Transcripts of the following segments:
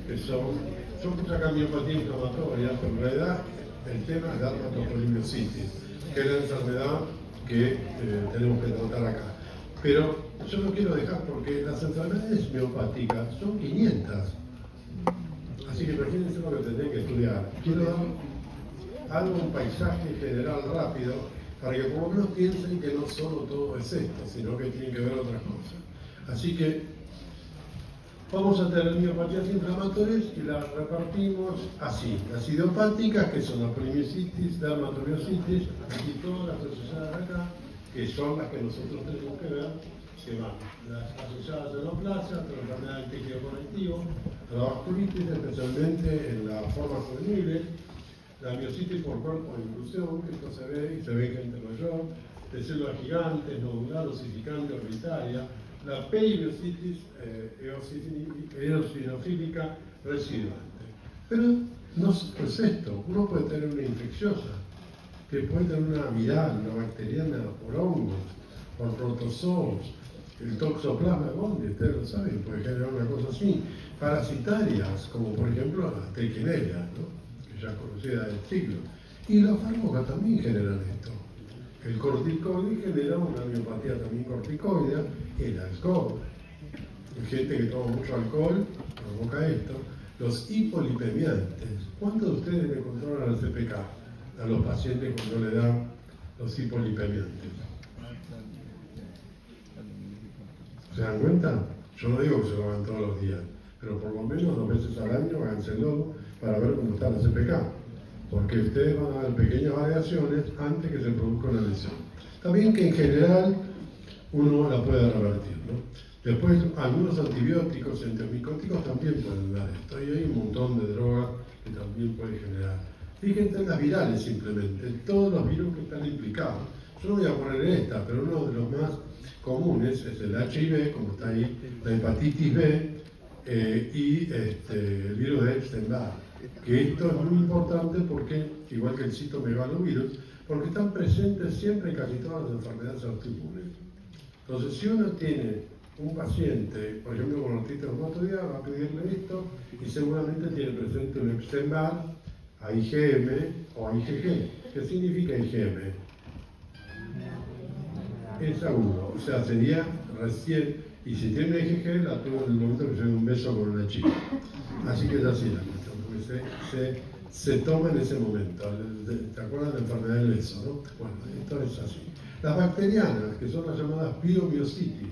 que son, yo puse acá miopatía inflamatoria, pero en realidad el tema es dermatopolimiositis, que es la enfermedad que tenemos que tratar acá. Pero yo no quiero dejar porque las enfermedades miopáticas son 500. Así que imagínense lo que tendré que estudiar. Quiero dar un paisaje general rápido para que por lo menos piensen que no solo todo es esto, sino que tienen que ver otras cosas. Así que vamos a tener miopatías inflamatorias y las repartimos así. Las idiopáticas, que son la polimiositis, dermatomiositis, aquí todas las asociadas acá, que son las que nosotros tenemos que ver, que van las asociadas a la neoplasia, a la enfermedad del tejido conectivo, a la vasculitis, especialmente en la forma juvenil, la miositis por cuerpo de inclusión, que esto se ve y se ve en gente mayor, de células gigantes, nodular, osificante, orbitaria, la peimiositis eosinofílica residuante. Pero no es esto, uno puede tener una infecciosa, que puede tener una viral, una bacteriana por hongos, por protozoos, el toxoplasma gondii, ustedes lo saben, puede generar una cosa así, parasitarias, como por ejemplo la trichinella, ¿no? Que ya es conocida del siglo. Y los fármacos también generan esto. El corticoide genera una miopatía también corticoidea, el alcohol. Hay gente que toma mucho alcohol, provoca esto. Los hipolipemiantes. ¿Cuántos de ustedes le controlan al CPK a los pacientes cuando le dan los hipolipemiantes? ¿Se dan cuenta? Yo no digo que se lo hagan todos los días, pero por lo menos 2 veces al año háganselo para ver cómo está la CPK. Porque ustedes van a ver pequeñas variaciones antes que se produzca una lesión. También que en general uno la puede revertir, ¿no? Después, algunos antibióticos, antimicóticos también pueden dar esto. Y hay un montón de drogas que también pueden generar. Fíjense en las virales simplemente, todos los virus que están implicados. Yo no voy a poner esta, pero uno de los más comunes es el HIV, como está ahí, la hepatitis B y el virus de Epstein-Barr. Que esto es muy importante porque, igual que el citomegalovirus, porque están presentes siempre en casi todas las enfermedades autoinmunes. Entonces, si uno tiene un paciente, por ejemplo, con artritis reumatoidea, va a pedirle esto y seguramente tiene presente un Epstein-Barr, IgM o IgG. ¿Qué significa IgM? Es agudo, o sea, sería recién, y si tiene IgG, la tuvo en el momento que se dio un beso con una chica. Así que es así la cuestión, porque se toma en ese momento. ¿Te acuerdas de la enfermedad del beso, no? Bueno, esto es así. Las bacterianas, que son las llamadas piromiositis,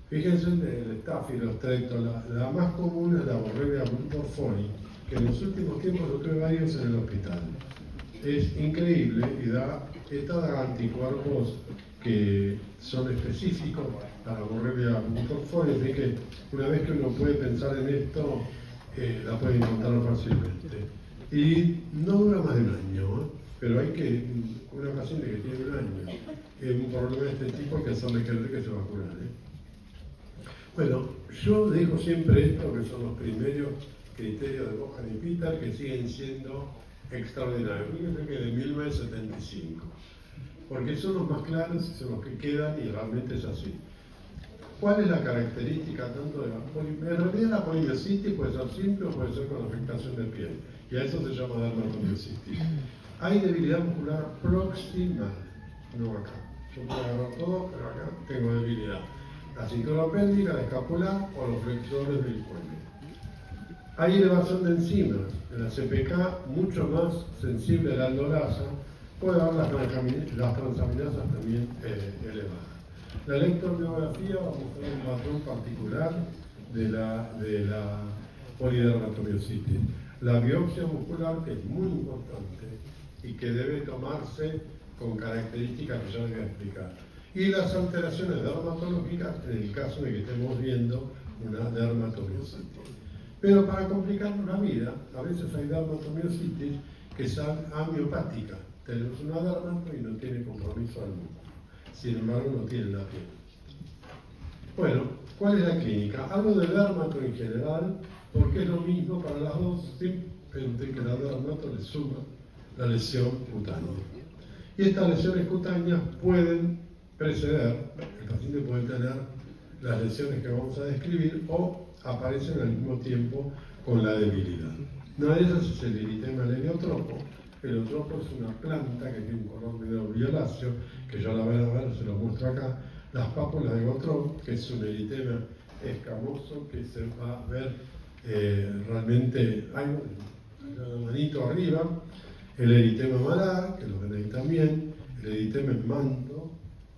fíjense en el Staphylococcus, la más común es la Borrelia burgdorferi, que en los últimos tiempos yo tuve varios en el hospital. Es increíble y da anticuerpos que son específicos para la Borrelia burgdorferi, así que una vez que uno puede pensar en esto, la puede encontrar fácilmente. Y no dura más de un año, pero hay que, una paciente que tiene un año, un problema de este tipo, hay que hacerle creer que se va a curar. Bueno, yo digo siempre esto, que son los primeros criterios de Bohan y Peter, que siguen siendo extraordinarios. Fíjense que de 1975, porque son los más claros y son los que quedan y realmente es así. ¿Cuál es la característica tanto de la polimiositis? En realidad la polimiositis puede ser simple o puede ser con afectación de piel, y a eso se llama dermatomiositis. Hay debilidad muscular proximal, no acá. Yo puedo agarrar todo, pero acá tengo debilidad. La cintura pélvica, la escapular o los flexores del cuello. Hay elevación de enzimas. En la CPK, mucho más sensible a la aldolasa, puede haber las transaminasas también elevadas. La electromiografía va a mostrar un patrón particular de la polidermatomiositis. La biopsia muscular, que es muy importante y que debe tomarse con características que ya les voy a explicar. Y las alteraciones dermatológicas en el caso de que estemos viendo una dermatomiositis. Pero para complicarnos la vida, a veces hay dermatomiositis que son amiopáticas. Tenemos una dermato y no tiene compromiso alguno. Sin embargo, no tiene la piel. Bueno, ¿cuál es la clínica? Hablo de dermato en general, porque es lo mismo para las dos, simplemente que la dermato le suma la lesión cutánea. Y estas lesiones cutáneas pueden preceder, el paciente puede tener las lesiones que vamos a describir, o aparecen al mismo tiempo con la debilidad. Una de ellas es el eritema heliotropo. El heliotropo es una planta que tiene un color medio violáceo, que ya la van a ver, se lo muestro acá. Las pápulas de Gotrov, que es un eritema escamoso que se va a ver realmente, hay una manito arriba, el eritema malar, que lo ven ahí también, el eritema en manto,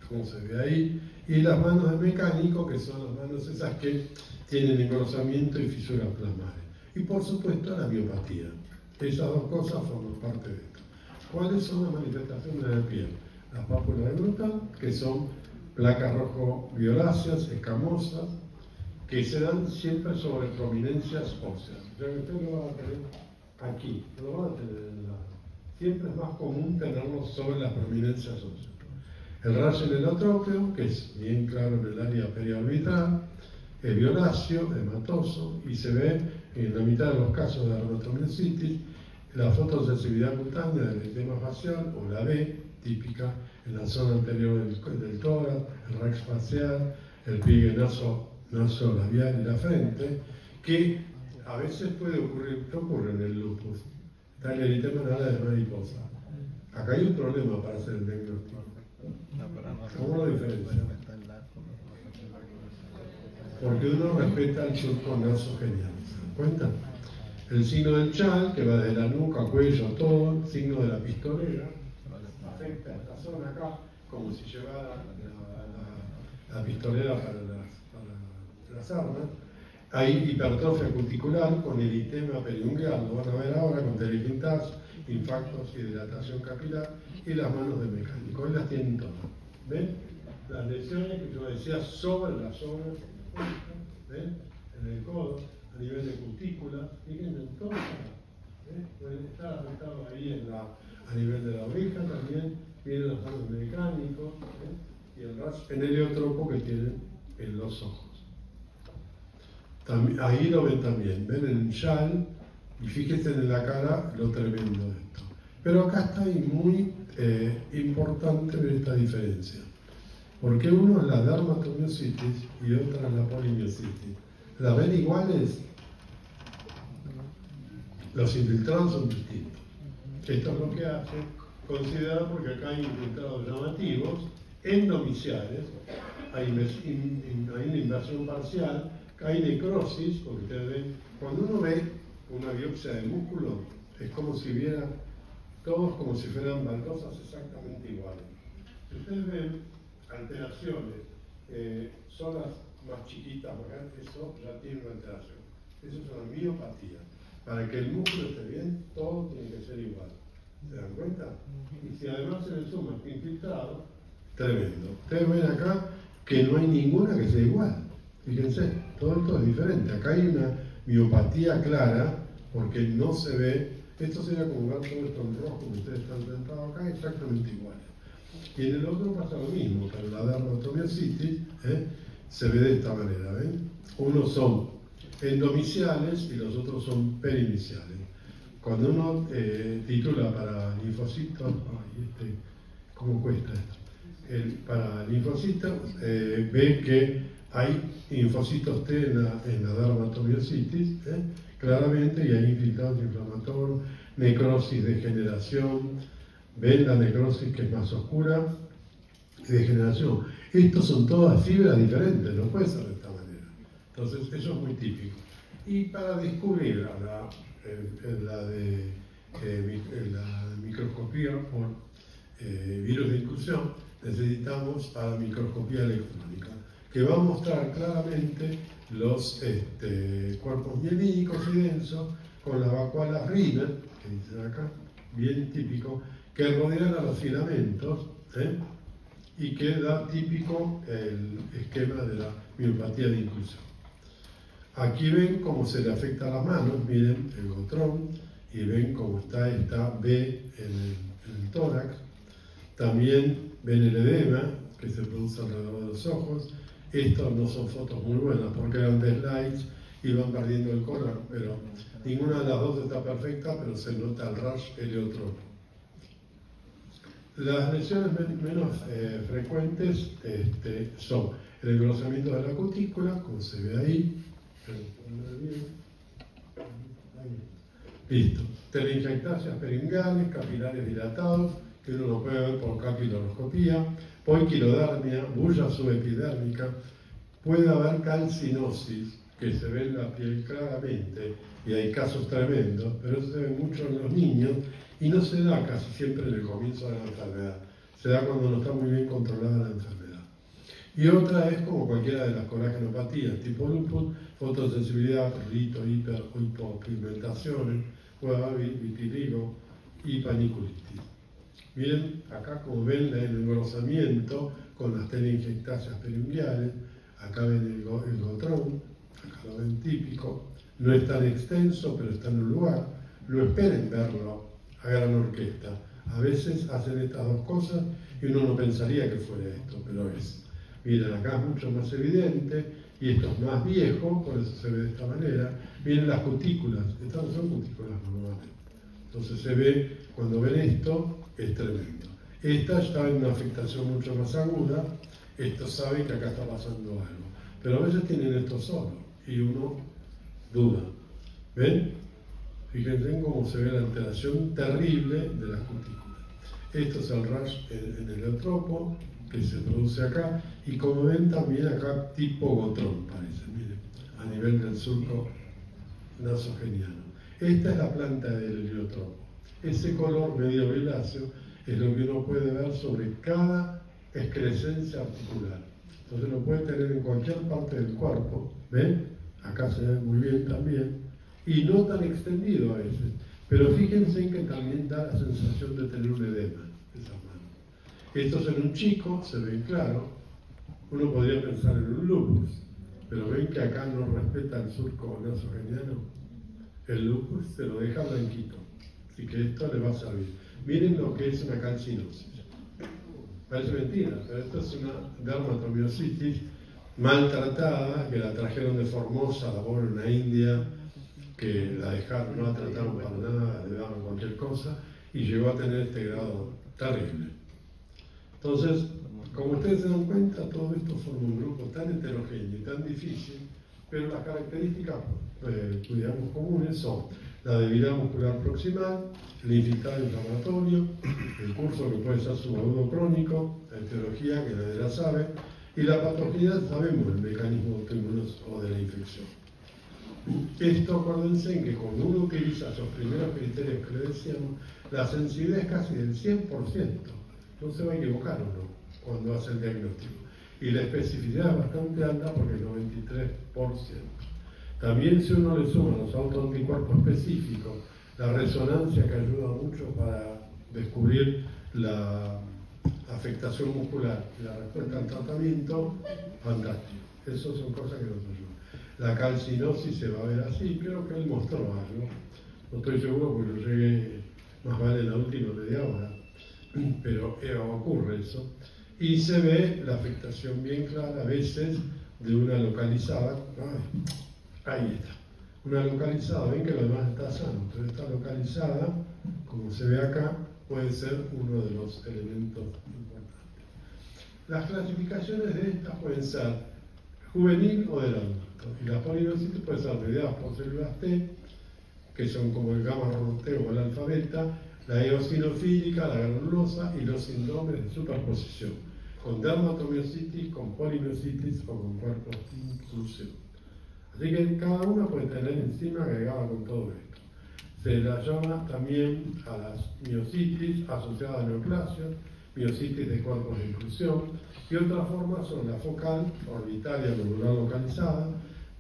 como se ve ahí, y las manos de mecánico, que son las manos esas que tienen engrosamiento y fisuras plasmales. Y por supuesto la miopatía. Esas dos cosas forman parte de esto. ¿Cuáles son las manifestaciones de la piel? Las pápulas de Brutal, que son placas rojo-violáceas, escamosas, que se dan siempre sobre prominencias óseas. O sea que usted lo va a tener aquí, lo va a tener en el lado. Siempre es más común tenerlo sobre las prominencias óseas. El rayo heliotropo, que es bien claro en el área periorbital, es violáceo, hematoso, y se ve en la mitad de los casos de dermatomiositis la fotosensibilidad cutánea del eritema facial, o la B, típica en la zona anterior del tórax, el rax facial, el pliegue nasolabial y la frente, que a veces puede ocurrir, ¿qué ocurre en el lupus? Está el eritema en ala de mariposa. Acá hay un problema para hacer el diagnóstico. ¿Cómo lo diferencia? Porque uno respeta el surco nasogenial. ¿Se dan cuenta? El signo del chal, que va desde la nuca, cuello, todo, el signo de la pistolera, afecta esta zona acá, como si llevara la pistolera para las armas. Hay hipertrofia cuticular con eritema periungual, lo van a ver ahora, con telequintas, infartos y dilatación capilar, y las manos de mecánico. Hoy las tienen todas. ¿Ven? Las lesiones que yo decía sobre la zona, ¿ven? En el codo, a nivel de cutícula, fíjense en todo. Pueden estar afectados ahí a nivel de la oreja también, vienen los manos mecánicos, y el rayo en heliotropo que tienen en los ojos. También, ahí lo ven también, ven el chal, y fíjense en la cara lo tremendo de esto. Pero acá está muy importante ver esta diferencia, porque uno es la dermatomiositis y otra es la polimiositis. ¿La ven iguales? Los infiltrados son distintos. Esto es lo que hace considerar, porque acá hay infiltrados llamativos, endomiciales, hay una invasión parcial, hay necrosis, porque ustedes ven, cuando uno ve una biopsia de músculo, es como si viera todos como si fueran baldosas exactamente iguales. Si ustedes ven alteraciones, zonas más chiquitas, eso ya tiene una alteración. Eso es una miopatía. Para que el músculo esté bien, todo tiene que ser igual. ¿Se dan cuenta? Y si además se le suma este infiltrado, tremendo. Ustedes ven acá que no hay ninguna que sea igual. Fíjense, todo esto es diferente. Acá hay una miopatía clara porque no se ve. Esto sería como ver todo esto en rojo que ustedes están sentados acá, exactamente igual. Y en el otro pasa lo mismo, pero la dermatomiositis se ve de esta manera. ¿Ven? Unos son endomiciales y los otros son perimiciales. Cuando uno titula para linfocitos, ¿cómo cuesta esto? Para linfocitos, ve que hay linfocitos T en la dermatomiositis, claramente, y hay infiltrados inflamatorios, necrosis, degeneración. Ven la necrosis que es más oscura y degeneración. Estos son todas fibras diferentes, no puede ser de esta manera. Entonces, eso es muy típico. Y para descubrir la microscopía por virus de inclusión, necesitamos a la microscopía electrónica, que va a mostrar claramente los cuerpos mielínicos y densos con las vacuolas Riemann, que dicen acá, bien típico, que rodean a los filamentos y que da típico el esquema de la miopatía de inclusión. Aquí ven cómo se le afecta a las manos, miren el gotrón, y ven cómo está esta B en el tórax. También ven el edema que se produce alrededor de los ojos. Estas no son fotos muy buenas porque eran de slides y van perdiendo el color, pero ninguna de las dos está perfecta, pero se nota el rash heliotropo. Las lesiones menos frecuentes son el engrosamiento de la cutícula, como se ve ahí, Listo. Telangiectasias periunguales, capilares dilatados, que uno lo puede ver por capiloroscopía, poiquilodermia, bulla subepidérmica, puede haber calcinosis, que se ve en la piel claramente, y hay casos tremendos, pero eso se ve mucho en los niños, y no se da casi siempre en el comienzo de la enfermedad, se da cuando no está muy bien controlada la enfermedad. Y otra es como cualquiera de las colagenopatías, tipo lupus, fotosensibilidad, prurito, hiper o hipopigmentaciones, puede haber vitiligo y paniculitis. Miren, acá como ven el engrosamiento con las telangiectasias periunguales, acá ven el gotrón, acá lo ven típico, no es tan extenso, pero está en un lugar, no esperen verlo a gran orquesta. A veces hacen estas dos cosas y uno no pensaría que fuera esto, pero es. Miren, acá es mucho más evidente, y esto es más viejo, por eso se ve de esta manera. Miren las cutículas, estas no son cutículas normales. Entonces se ve, cuando ven esto, es tremendo. Esta está en una afectación mucho más aguda, esto sabe que acá está pasando algo. Pero a veces tienen esto solo, y uno duda. ¿Ven? Fíjense cómo se ve la alteración terrible de las cutículas. Esto es el rash en el eotropo, que se produce acá, y como ven también acá tipo gotrón parece, miren, a nivel del surco nasogeniano. Esta es la planta del heliotropo. Ese color medio violáceo es lo que uno puede ver sobre cada excrescencia articular. Entonces lo puede tener en cualquier parte del cuerpo, ¿ven? Acá se ve muy bien también, y no tan extendido a veces, pero fíjense en que también da la sensación de tener un edema. Esto es en un chico, se ve claro, uno podría pensar en un lupus, pero ven que acá no respeta el surco nasogeniano. El lupus se lo deja blanquito, así que esto le va a servir. Miren lo que es una calcinosis. Parece mentira, pero esto es una dermatomiositis maltratada, que la trajeron de Formosa, la pobre en la India, que la dejaron, no la trataron para nada, le daban cualquier cosa, y llegó a tener este grado terrible. Entonces, como ustedes se dan cuenta, todo esto forma un grupo tan heterogéneo y tan difícil, pero las características, digamos, comunes son la debilidad muscular proximal, el infiltrado inflamatorio, el curso que puede ser subagudo crónico, la etiología que nadie la sabe, y la patología sabemos el mecanismo autoinmunoso o de la infección. Esto, acuérdense que cuando uno utiliza esos primeros criterios que le decíamos, la sensibilidad es casi del 100%. No se va a equivocar uno cuando hace el diagnóstico. Y la especificidad es bastante alta porque es 93%. También si uno le suma los autoanticuerpos específicos, la resonancia que ayuda mucho para descubrir la afectación muscular y la respuesta al tratamiento, fantástico. Esas son cosas que nos ayudan. La calcinosis se va a ver así, creo que él mostró algo. No estoy seguro porque lo llegué más vale en la última media hora. Pero ocurre eso, y se ve la afectación bien clara, a veces de una localizada, ahí está, una localizada, ven que lo demás está sano, pero esta localizada, como se ve acá, puede ser uno de los elementos importantes. Las clasificaciones de estas pueden ser juvenil o del adulto, y las polinomiositis pueden ser mediadas por células T, que son como el gamma roteo o el alfa beta, la eosinofílica, la granulosa y los síndromes de superposición, con dermatomiositis, con polimiositis o con cuerpos intrusión. Así que cada una puede tener enzima agregada con todo esto. Se la llama también a las miositis asociadas a neoplasias, miositis de cuerpos de inclusión, y otras formas son la focal, orbitaria, nodular localizada,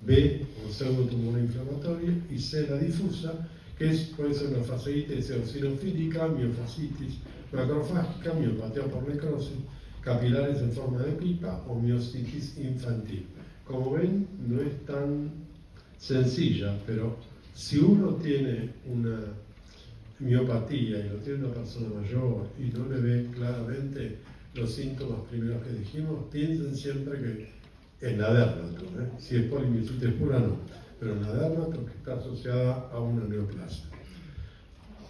B, o pseudotumor inflamatorio, y C, la difusa, que puede ser una fasciitis eosinofílica, miofascitis macrofágica, miopatía por necrosis, capilares en forma de pipa o miositis infantil. Como ven, no es tan sencilla, pero si uno tiene una miopatía y lo tiene una persona mayor y no le ve claramente los síntomas primeros que dijimos, piensen siempre que en la dermato, si es polimiositis pura no, pero en la dermato que está asociada a una neoplasia.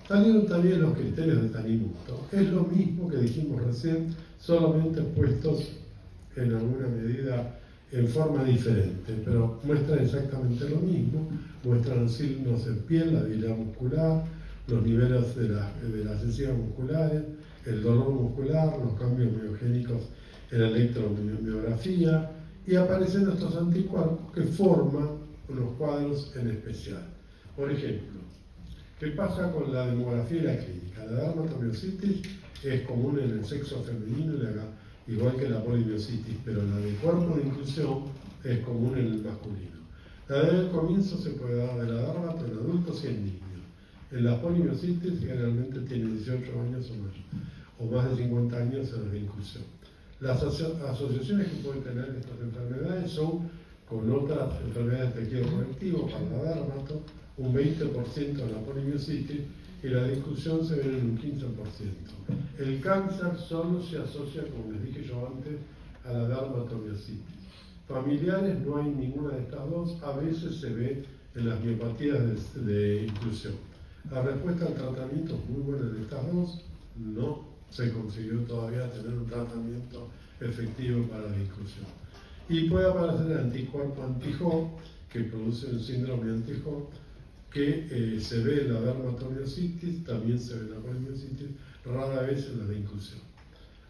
Salieron también los criterios de Taniguchi. Es lo mismo que dijimos recién, solamente puestos en alguna medida en forma diferente, pero muestran exactamente lo mismo, muestran signos en piel, la debilidad muscular, los niveles de las enzimas musculares, el dolor muscular, los cambios miogénicos en la electromiografía, y aparecen estos anticuerpos que forman unos cuadros en especial. Por ejemplo, ¿qué pasa con la demografía y la clínica? La dermatomiositis es común en el sexo femenino, igual que la polimiositis, pero la de cuerpo de inclusión es común en el masculino. La del comienzo se puede dar de la dermato en adultos y en niños. En la polimiositis generalmente tiene 18 años o más de 50 años en la de inclusión. Las asociaciones que pueden tener estas enfermedades son con otras enfermedades de tejido conectivo para la dermato, un 20% en la polimiositis, y la discusión se ve en un 15%. El cáncer solo se asocia, como les dije yo antes, a la dermatomiositis. Familiares no hay ninguna de estas dos, a veces se ve en las miopatías de inclusión. La respuesta al tratamiento es muy buena en estas dos, no se consiguió todavía tener un tratamiento efectivo para la inclusión. Y puede aparecer el anticuerpo anti-Ho, que produce un síndrome anti-Ho, que se ve en la dermatomiositis, también se ve en la polimiositis, rara vez en la de inclusión.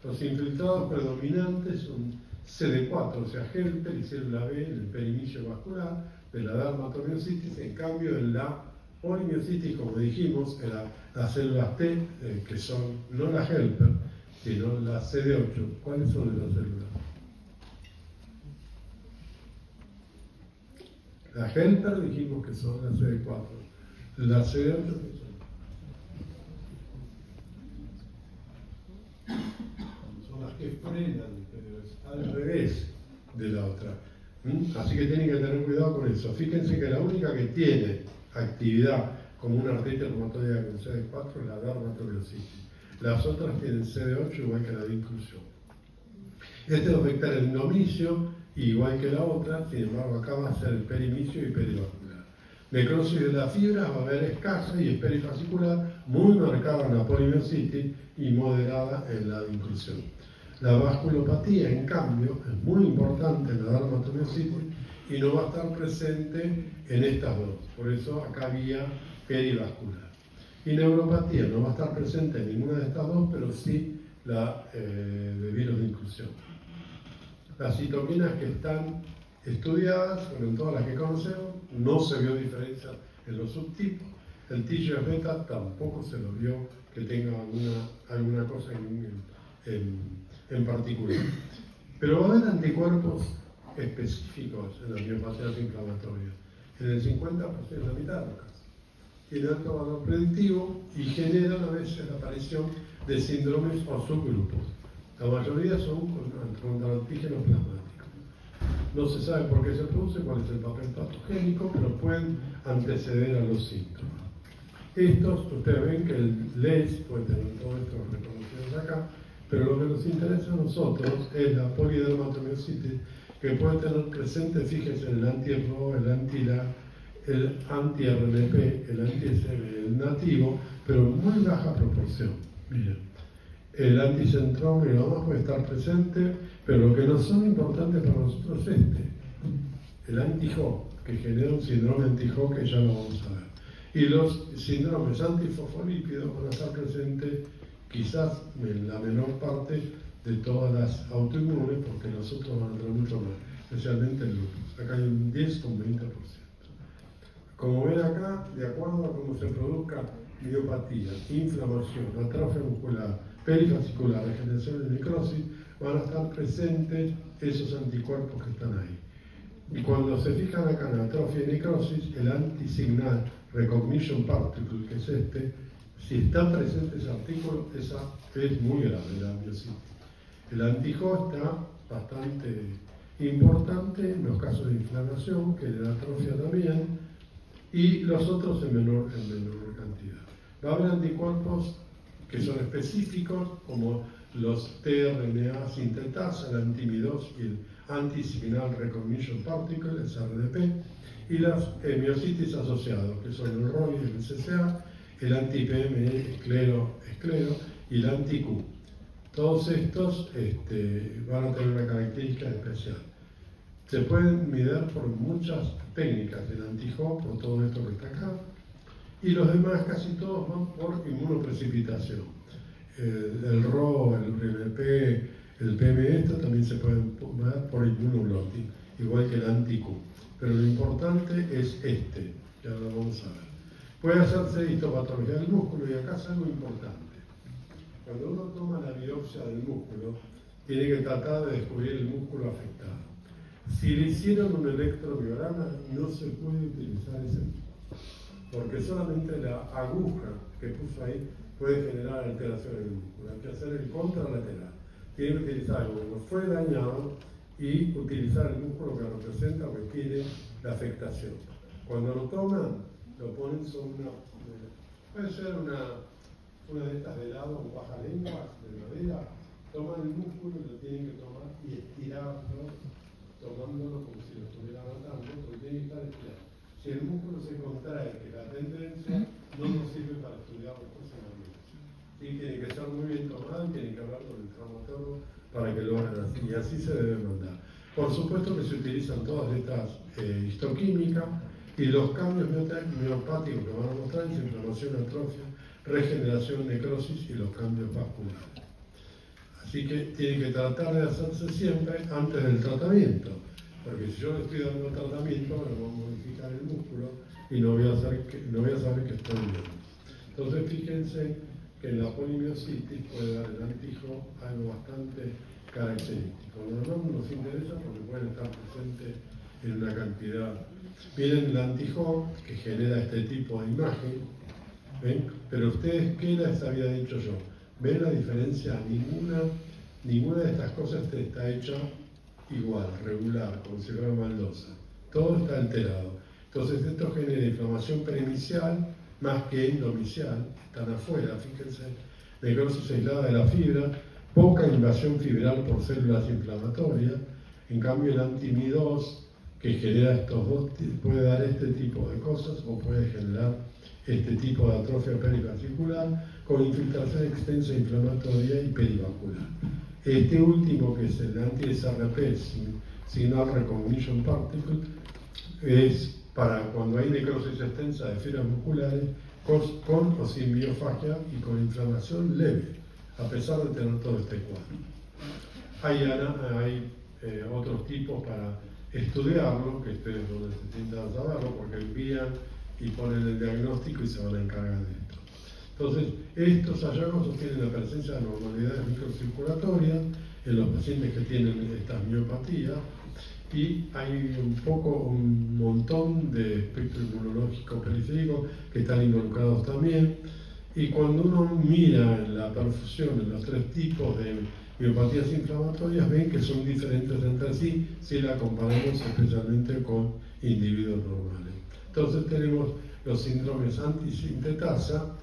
Los infiltrados predominantes son CD4, o sea, Helper y célula B en el perimecio vascular de la dermatomiositis. En cambio, en la polimiositis, como dijimos, las células T, que son no la Helper, sino la CD8. ¿Cuáles son esas células? La Helper dijimos que son las CD4. La CD8 son las que frenan, pero es al revés de la otra. Así que tienen que tener cuidado con eso. Fíjense que la única que tiene actividad como una arteria reumatoidea con CD4 es la dermatomiositis. Las otras tienen CD8 igual que la de inclusión. Este va a afectar el endomicio igual que la otra, sin embargo acá va a ser el perimicio y perivascular. Necrosis de la fibra va a haber escasa y es perifascicular, muy marcada en la polimiositis y moderada en la de inclusión. La vasculopatía, en cambio, es muy importante en la dermatomiositis y no va a estar presente en estas dos. Por eso acá había perivascular. Y neuropatía no va a estar presente en ninguna de estas dos, pero sí la de virus de inclusión. Las citoquinas que están estudiadas, fueron todas las que conocemos, no se vio diferencia en los subtipos. El TGF-beta tampoco se lo vio que tenga alguna cosa en particular. Pero va a haber anticuerpos específicos en las miopatías inflamatorias, en el 50%, en la mitad de los casos. Tiene alto valor predictivo y generan a veces la aparición de síndromes o subgrupos. La mayoría son contra antígenos plasmáticos. No se sabe por qué se produce, cuál es el papel patogénico, pero pueden anteceder a los síntomas. Estos, ustedes ven que el LES puede tener todos estos reconocidos acá, pero lo que nos interesa a nosotros es la polidermatomiositis, que puede tener presente, fíjense, el anti-RO, el anti-RNP, el anti-SM, el nativo, pero en muy baja proporción. Miren. El anticentroma y lo demás puede estar presente, pero lo que no son importantes para nosotros es el anti-Ho, que genera un síndrome anti-Ho que ya lo vamos a ver. Y los síndromes antifosfolípidos van a estar presentes quizás en la menor parte de todas las autoinmunes, porque los otros van a tener mucho más, especialmente el lupus. Acá hay un 10 con 20%. Como ven acá, de acuerdo a cómo se produzca miopatía, inflamación, atrofia muscular, perifascicular, regeneración y necrosis, van a estar presentes esos anticuerpos que están ahí. Y cuando se fijan acá en atrofia y necrosis, el antisignal recognition particle, que es este, si está presente ese artículo, esa es muy grave, la miositis. El anti-Ho está bastante importante en los casos de inflamación, que en la atrofia también, y los otros en menor cantidad. Va a haber anticuerpos que son específicos, como los tRNA sintetasa, el anti-Mi2 y el anti-signal recognition particle, el SRNP, y las miositis asociados, que son el ROI, el CCA, el anti-PME, esclero, y el anti-Q. Todos estos van a tener una característica especial. Se pueden medir por muchas técnicas, el anti-Hoc, por todo esto que está acá, y los demás casi todos van por inmunoprecipitación. El RO, el BNP, el PM también se pueden medir por inmunoglobulin, igual que el anti-Q. Pero lo importante es este, ya lo vamos a ver. Puede hacerse histopatología del músculo, y acá es algo importante. Cuando uno toma la biopsia del músculo, tiene que tratar de descubrir el músculo afectado. Si le hicieron un electromiograma, no se puede utilizar ese músculo, porque solamente la aguja que puso ahí puede generar alteraciones del músculo. Hay que hacer el contralateral. Tiene que utilizar algo que no fue dañado y utilizar el músculo que representa o que tiene la afectación. Cuando lo toman, lo ponen sobre puede ser una de estas de helado con pajalenguas de madera. Toman el músculo y lo tienen que tomar y estirarlo, tomándolo como si lo estuvieran atando, porque tiene que estar estirado. Si el músculo se contrae, que la tendencia no nos sirve para estudiar después en la biopsia. Sí, tiene que estar muy bien tomado y tiene que hablar con el traumatólogo para que lo hagan así, y así se debe mandar. Por supuesto que se utilizan todas estas histoquímicas, y los cambios miopáticos que van a mostrar es inflamación, atrofia, regeneración, necrosis y los cambios vasculares. Así que tiene que tratar de hacerse siempre antes del tratamiento, porque si yo le estoy dando tratamiento, me voy a modificar el músculo y no voy a saber que estoy bien. Entonces fíjense que en la polimiositis puede dar el anti-Hoc algo bastante característico. No nos interesa porque pueden estar presentes en una cantidad. Miren el anti-Hoc que genera este tipo de imagen, ¿ven? Pero ustedes, ¿qué les había dicho yo? ¿Ven la diferencia? Ninguna de estas cosas está hecha igual, regular, como si fuera baldosa. Todo está alterado. Entonces esto genera inflamación peremicial más que endomicial, están afuera, fíjense, necrosis aislada de la fibra, poca invasión fibral por células inflamatorias. En cambio el anti-Mi2, que genera estos dos, puede dar este tipo de cosas o puede generar este tipo de atrofia perivascular con infiltración extensa inflamatoria y perivascular. Este último, que es el anti-SRP, Signal Recognition Particle, es para cuando hay necrosis extensa de fibras musculares con o sin miofagia y con inflamación leve, a pesar de tener todo este cuadro. Hay otros tipos para estudiarlo, que ustedes no necesitan saberlo, porque envían y ponen el diagnóstico y se van a encargar de esto. Entonces, estos hallazgos sostienen la presencia de anormalidades microcirculatorias en los pacientes que tienen estas miopatías, y hay un montón de espectro inmunológico periférico que están involucrados también. Y cuando uno mira en la perfusión en los tres tipos de miopatías inflamatorias, ven que son diferentes entre sí si la comparamos especialmente con individuos normales. Entonces tenemos los síndromes antisintetasa,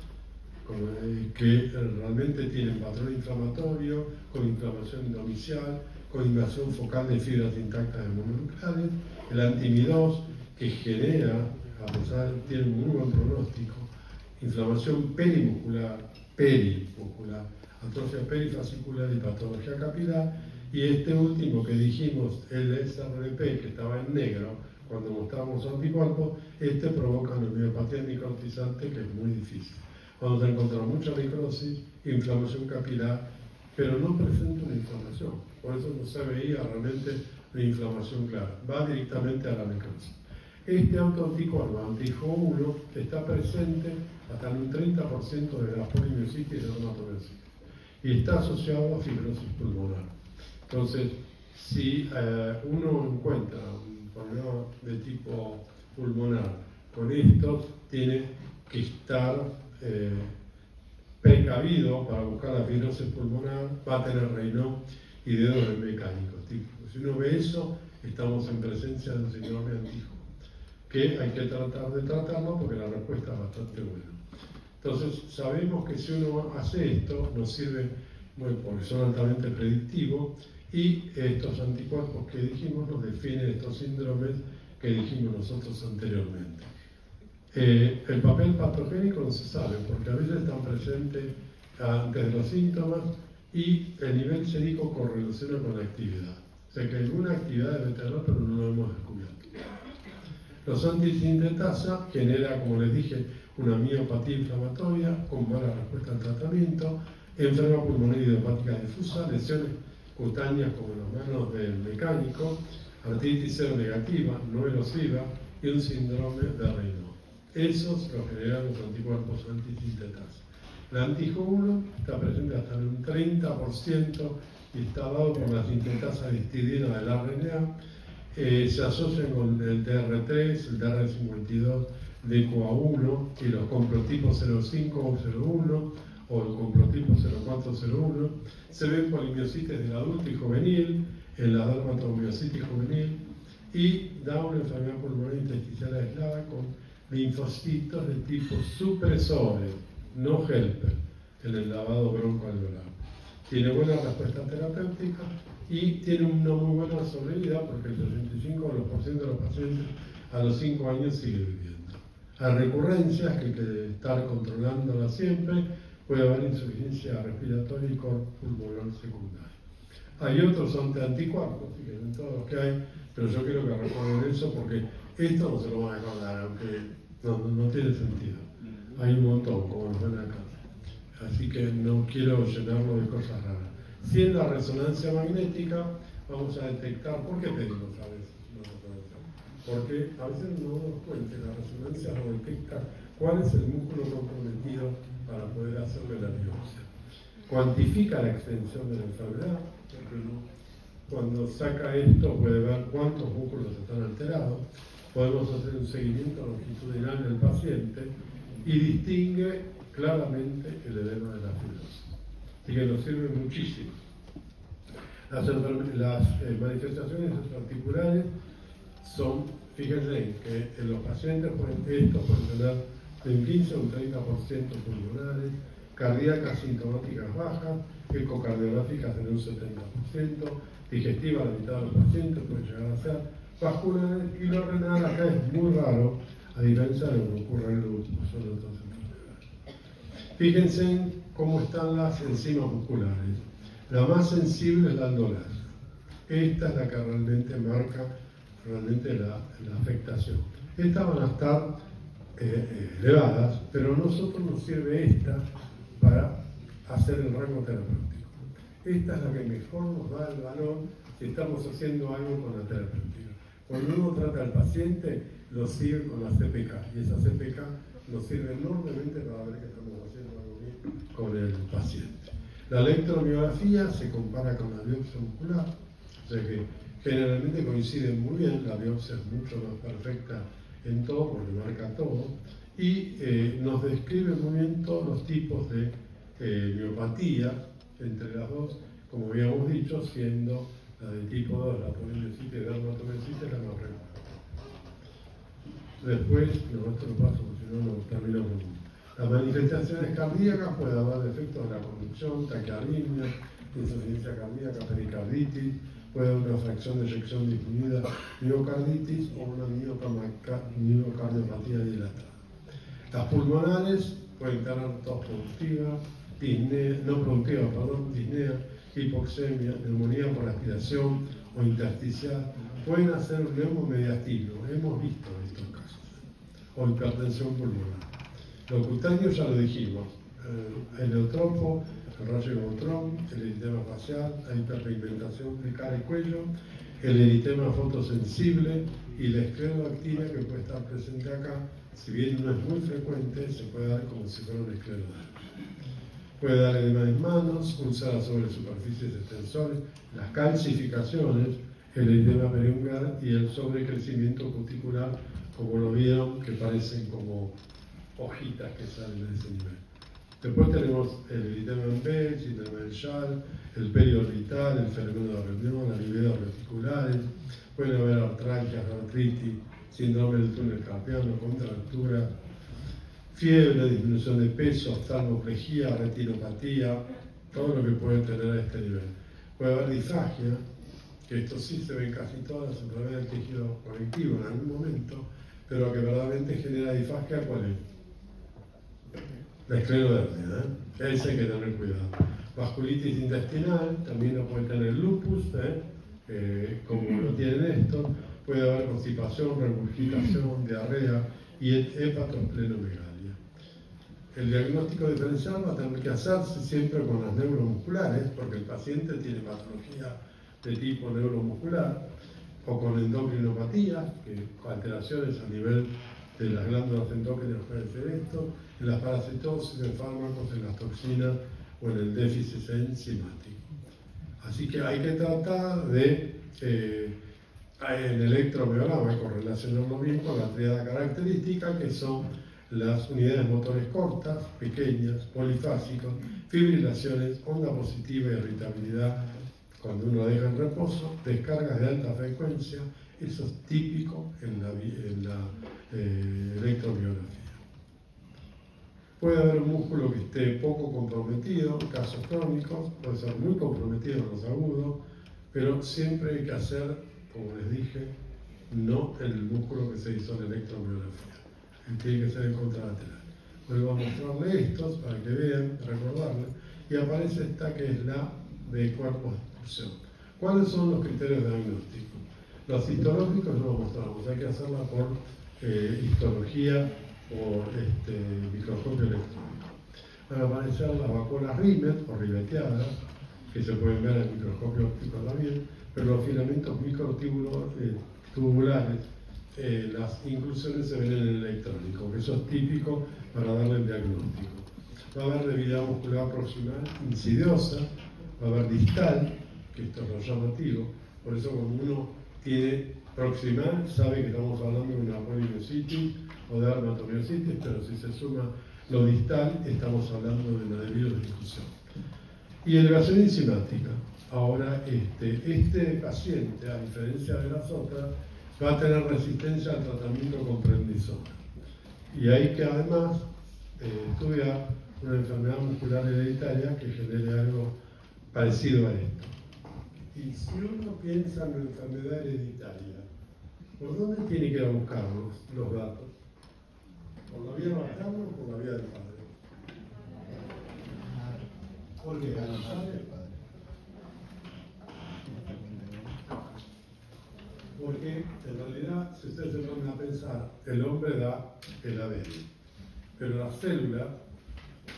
que realmente tienen patrón inflamatorio, con inflamación endomicial, con invasión focal de fibras intactas de mononucleares, el anti-Mi2, que genera, a pesar tiene un muy buen pronóstico, inflamación perimuscular, atrofia perifascicular y patología capilar, y este último que dijimos, el SRP, que estaba en negro cuando mostramos anticuerpos, este provoca una miopatía necrotizante que es muy difícil. Vamos a encontrar mucha necrosis, inflamación capilar, pero no presenta una inflamación, por eso no se veía realmente una inflamación clara, va directamente a la necrosis. Este autoanticuerpo, anti-Jo1, está presente hasta en un 30% de las polimiositis y dermatomiositis, y está asociado a fibrosis pulmonar. Entonces, si uno encuentra un problema de tipo pulmonar con estos, tiene que estar precavido para buscar la fibrosis pulmonar, va a tener Raynaud y dedos mecánicos. Si uno ve eso, estamos en presencia de un síndrome anti-Jo, que hay que tratar de tratarlo porque la respuesta es bastante buena. Entonces, sabemos que si uno hace esto, nos sirve, bueno, porque son altamente predictivos, y estos anticuerpos que dijimos nos definen estos síndromes que dijimos nosotros anteriormente. El papel patogénico no se sabe, porque a veces están presentes antes de los síntomas, y el nivel sérico correlaciona con la actividad. O sea que alguna actividad debe tener, pero no lo hemos descubierto. Los antisintetasa genera, como les dije, una miopatía inflamatoria con mala respuesta al tratamiento, enfermedad pulmonar idiopática difusa, lesiones cutáneas como en las manos del mecánico, artritis seronegativa, no erosiva y un síndrome de Raynaud. Esos los generan los anticuerpos antisintetasa. La anti-J1 está presente hasta en un 30% y está dado por la sintetasa de histidina del RNA. Se asocian con el DR3, el DR52, DQA1 y los complotipos 05 o 01 o el complotipo 0401. Se ven polimiositis del adulto y juvenil, en la dermatomiositis juvenil, y da una enfermedad pulmonar intersticial aislada con linfocitos de tipo supresores, no helper, en el lavado broncoalveolar. Tiene buena respuesta terapéutica y tiene una muy buena sobrevida porque el 65% de los pacientes a los 5 años sigue viviendo. Hay recurrencias que hay que estar controlándola siempre, puede haber insuficiencia respiratoria y pulmonar secundaria. Hay otros anticuerpos, fíjense todos los que hay, pero yo quiero que recuerden eso porque esto no se lo van a acordar, aunque no tiene sentido. Hay un montón, como nos ven acá. Así que no quiero llenarlo de cosas raras. Si en la resonancia magnética vamos a detectar, ¿por qué pedimos a veces una resonancia? Porque a veces no nos damos cuenta, la resonancia nos detecta cuál es el músculo comprometido para poder hacerle la biopsia. Cuantifica la extensión de la enfermedad, porque cuando saca esto puede ver cuántos músculos están alterados, podemos hacer un seguimiento longitudinal del paciente y distingue claramente el edema de la fibrosis. Así que nos sirve muchísimo. Las manifestaciones articulares son, fíjense que en los pacientes estos pueden tener de un 15 a un 30% pulmonares, cardíacas sintomáticas bajas, ecocardiográficas en un 70%, digestiva la mitad de los pacientes puede llegar a ser, vasculares, y lo renal acá es muy raro, a diferencia de lo que ocurre en el lupus o en otras enfermedades. Fíjense cómo están las enzimas musculares. La más sensible es la aldolasa. Esta es la que realmente marca la afectación. Estas van a estar elevadas, pero a nosotros nos sirve esta para hacer el rango terapéutico. Esta es la que mejor nos da el valor si estamos haciendo algo con la terapéutica. Cuando uno trata al paciente, lo sigue con la CPK, y esa CPK nos sirve enormemente para ver que estamos haciendo algo bien con el paciente. La electromiografía se compara con la biopsia muscular, o sea que generalmente coinciden muy bien, la biopsia es mucho más perfecta en todo porque marca todo, y nos describe muy bien todos los tipos de miopatía entre las dos, como habíamos dicho, siendo la de tipo 2, la polimiositis y dermatomiositis, la más regular. Después, esto lo paso porque si no, no terminamos nunca. Las manifestaciones cardíacas pueden haber defectos de la conducción, taquiarritmia, insuficiencia cardíaca, pericarditis, puede haber una fracción de eyección disminuida, miocarditis o una miocardiopatía dilatada. Las pulmonares pueden tener tos productiva, disnea, hipoxemia, neumonía por aspiración o intersticial, pueden hacer un neumomediastino, hemos visto estos casos, o hipertensión pulmonar. Lo cutáneo ya lo dijimos, el eutropo, el rayo Neutrón, el eritema facial, la hiperpigmentación de cara y cuello, el eritema fotosensible y la escleroactina que puede estar presente acá, si bien no es muy frecuente, se puede dar como si fuera una esclerodermia. Puede dar edema en manos, úlceras sobre superficies extensores, las calcificaciones, el eritema periungual y el sobrecrecimiento cuticular, como lo vieron, que parecen como hojitas que salen de ese nivel. Después tenemos el eritema en B, el síndrome del Schall, el periorbital, el fenómeno de reunión, las livedas reticulares, pueden haber artralgias, artritis, síndrome del túnel carpiano, contractura, fiebre, disminución de peso, oftalmoplegia, retinopatía, todo lo que puede tener a este nivel. Puede haber disfagia, que esto sí se ve en casi todas las enfermedades del tejido conectivo en algún momento, pero lo que verdaderamente genera disfagia, ¿cuál es? La esclerodermia, ese hay que tener cuidado. Vasculitis intestinal, también lo puede tener lupus, como lo tienen estos, puede haber constipación, regurgitación, diarrea y hepatoesplenomegalia. El diagnóstico diferencial va a tener que hacerse siempre con las neuromusculares, porque el paciente tiene patología de tipo neuromuscular, o con endocrinopatía, que alteraciones a nivel de las glándulas endócrinas pueden ser esto, en las parasitosis, en fármacos, en las toxinas o en el déficit enzimático. Así que hay que tratar de, en el electromiograma, correlacionarlo bien con la tríada característica, que son las unidades motores cortas, pequeñas, polifásicos, fibrilaciones, onda positiva, irritabilidad cuando uno deja en reposo, descargas de alta frecuencia, eso es típico en la electromiografía. Puede haber un músculo que esté poco comprometido, en casos crónicos, puede ser muy comprometido en los agudos, pero siempre hay que hacer, como les dije, no el músculo que se hizo en electromiografía, tiene que ser el contralateral. Vuelvo a mostrarle estos para que vean, recordarle, y aparece esta que es la de cuerpo de expulsión. ¿Cuáles son los criterios de diagnóstico? Los histológicos no los mostramos, hay que hacerla por histología o microscopio electrónico. Van a aparecer las vacuolas Rimet o ribeteadas, que se pueden ver en el microscopio óptico también, pero los filamentos microtubulares, las inclusiones se ven en el electrónico, que eso es típico para darle el diagnóstico. Va a haber debilidad muscular proximal insidiosa, va a haber distal, que esto es lo llamativo, por eso cuando uno tiene proximal sabe que estamos hablando de una polimiositis o de dermatomiositis, pero si se suma lo distal estamos hablando de una desviosdifusión. Y elevación enzimática. Ahora este paciente, a diferencia de las otras, va a tener resistencia al tratamiento con prednisona. Y hay que además estudiar una enfermedad muscular hereditaria que genere algo parecido a esto. Y si uno piensa en una enfermedad hereditaria, ¿por dónde tiene que ir a buscar los datos? ¿Por la vía materna o por la vía del padre? ¿Por qué? ¿A los padres? Porque en realidad, si ustedes se ponen a pensar, el hombre da el ADN, pero la célula,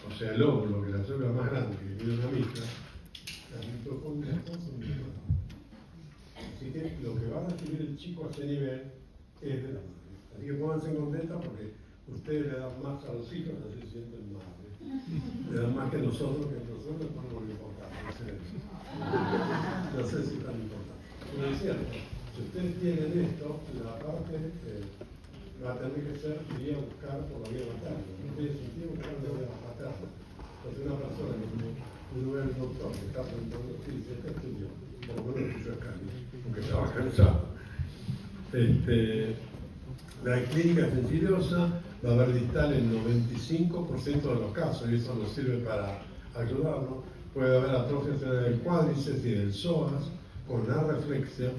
o sea el óvulo, que es la célula más grande que tiene una micra, las mitocondrias son iguales. Así que lo que va a recibir el chico a ese nivel es de la madre. Así que pónganse contentas porque ustedes le dan más a los hijos, así se sienten madres. Le dan más que nosotros ponemos lo importante. No sé si es tan importante. Pero es cierto, si ustedes tienen esto, la parte va a tener que ser, iría a buscar por la vía materna. No tiene sentido buscar la vía materna. Entonces una persona que uno ve al doctor que está preguntando, sí, si este estudio, por lo menos escuchó acá, aunque estaba cansado. La clínica es insidiosa, va a haber distal en 95% de los casos, y eso nos sirve para ayudarnos. Puede haber atrofia del cuádriceps y del psoas, con arreflexia,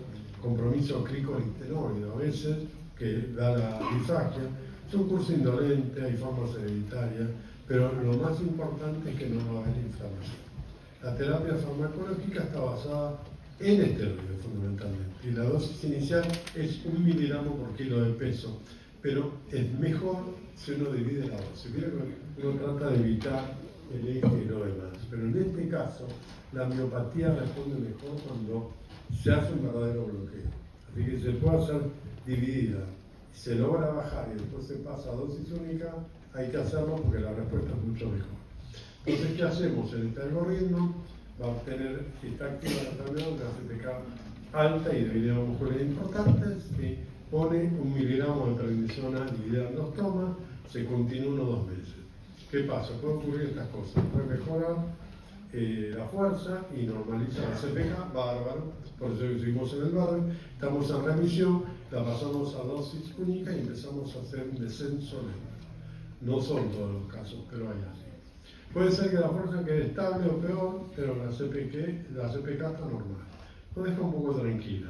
compromiso cricolistenoide a veces, que da la disfagia. Es un curso indolente, hay formas hereditarias, pero lo más importante es que no va a haber inflamación. La terapia farmacológica está basada en esteroides fundamentalmente, y la dosis inicial es 1 miligramo por kilo de peso, pero es mejor si uno divide la dosis. Uno trata de evitar el eje y lo demás, pero en este caso la miopatía responde mejor cuando se hace un verdadero bloqueo. Así que se puede hacer dividida, se logra bajar y después se pasa a dosis única, hay que hacerlo porque la respuesta es mucho mejor. Entonces, ¿qué hacemos? En este algoritmo va a obtener, si está activa la enfermedad, una CPK alta y debilidad muscular importantes, y pone 1 miligramo de prednisona dividida en 2 tomas, se continúa 1 o 2 meses. ¿Qué pasa? Puede ocurrir estas cosas, puede mejorar la fuerza y normaliza la CPK, bárbaro, por eso que seguimos en el barrio, estamos en remisión, la pasamos a dosis única y empezamos a hacer un descenso lento. No son todos los casos, pero hay así. Puede ser que la fuerza quede estable o peor, pero la CPK está normal. Lo deja un poco tranquila.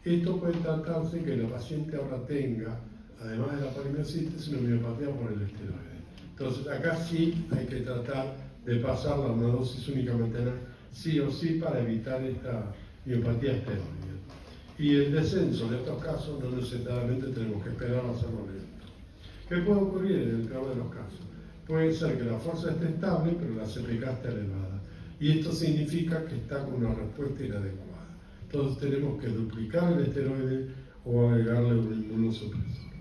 Esto puede tratarse que la paciente ahora tenga, además de la polimiositis, una miopatía por el esteroide. Entonces, acá sí hay que tratar de pasarla a una dosis únicamente sí o sí para evitar esta miopatía esteroide. Y el descenso de estos casos no necesariamente tenemos que esperar a hacerlo lento. ¿Qué puede ocurrir en el peor de los casos? Puede ser que la fuerza esté estable, pero la CPK esté elevada. Y esto significa que está con una respuesta inadecuada. Entonces tenemos que duplicar el esteroide o agregarle un inmunosupresor.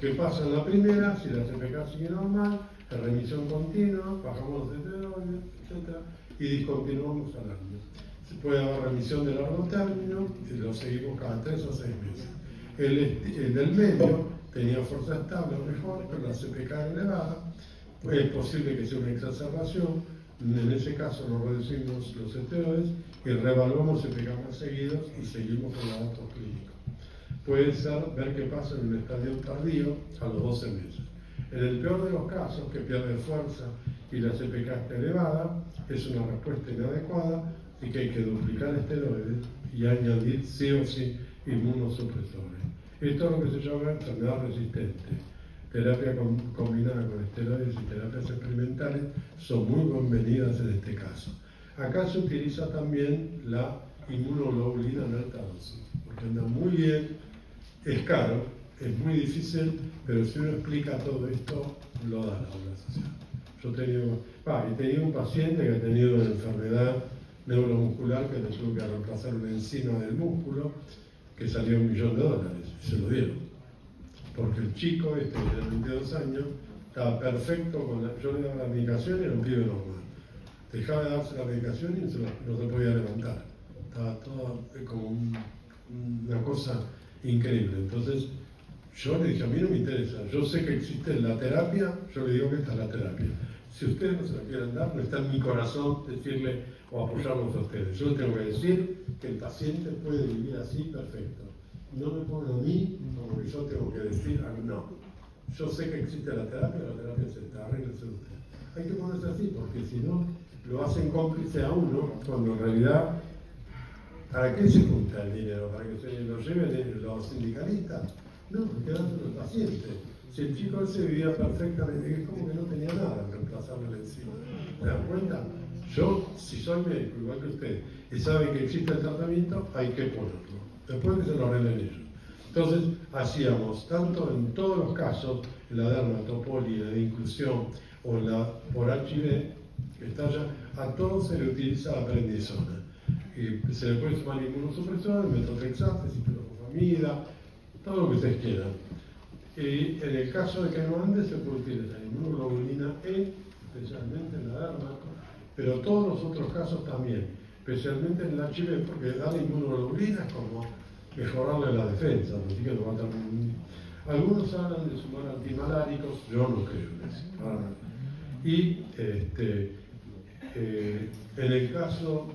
¿Qué pasa en la primera? Si la CPK sigue normal, en remisión continua, bajamos los esteroides, etc. Y discontinuamos al año. Se puede haber remisión de largo término y lo seguimos cada 3 o 6 meses. El del medio tenía fuerza estable o mejor, pero la CPK elevada. Es posible que sea una exacerbación. En ese caso nos reducimos los esteroides y reevaluamos CPK más seguidos y seguimos con los datos clínicos. Puede ser ver qué pasa en un estadio tardío a los 12 meses. En el peor de los casos, que pierde fuerza y la CPK está elevada, es una respuesta inadecuada y que hay que duplicar esteroides y añadir sí o sí inmunosupresores. Esto es lo que se llama enfermedad resistente. Terapia combinada con esteroides y terapias experimentales son muy bienvenidas en este caso. Acá se utiliza también la inmunoglobulina en alta dosis, porque anda muy bien, es caro, es muy difícil, pero si uno explica todo esto, lo da la obra social. Yo he tenido un paciente que ha tenido una enfermedad neuromuscular que le tuvo que reemplazar una enzima del músculo que salió $1 millón, y se lo dieron. Porque el chico, de 22 años, estaba perfecto yo le daba la medicación y era un pibe normal. Dejaba de darse la medicación y no se podía levantar. Estaba todo como una cosa increíble. Entonces, yo le dije, a mí no me interesa, yo sé que existe la terapia, yo le digo que esta es la terapia. Si ustedes no se la quieren dar, no está en mi corazón decirle o apoyarlos a ustedes. Yo tengo que decir que el paciente puede vivir así perfecto. No me pongan a mí como que yo tengo que decir, no. Yo sé que existe la terapia es esta, arréglese usted. Hay que ponerse así, porque si no, lo hacen cómplice a uno, cuando en realidad, ¿para qué se junta el dinero? ¿Para que se lo lleven los sindicalistas? No, quedárselo el paciente. Si el chico ese vivía perfectamente, es como que no tenía nada en reemplazarle encima. ¿Se dan cuenta? Yo, si soy médico, igual que usted, y sabe que existe el tratamiento, hay que ponerlo. Después que se lo arreglen ellos. Entonces, hacíamos, tanto en todos los casos, en la dermatopoli, en la inclusión o en la por HIV, que está allá, a todos se le utiliza la prednisona. Y se le puede sumar inmunosupresor, metotrexate, ciprofosfamida, todo lo que ustedes quieran. Y en el caso de que no ande, se puede utilizar inmunoglobulina E, especialmente en la derma, pero todos los otros casos también, especialmente en el HIV, porque darle inmunoglobulina es como mejorarle la defensa, así que no va a estar muy... Algunos hablan de sumar antimaláricos, yo no creo en eso, para nada. Y en el caso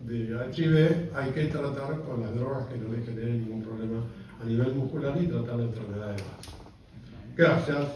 de HIV hay que tratar con las drogas que no le generen ningún problema a nivel muscular y tratar la enfermedad de base. Gracias.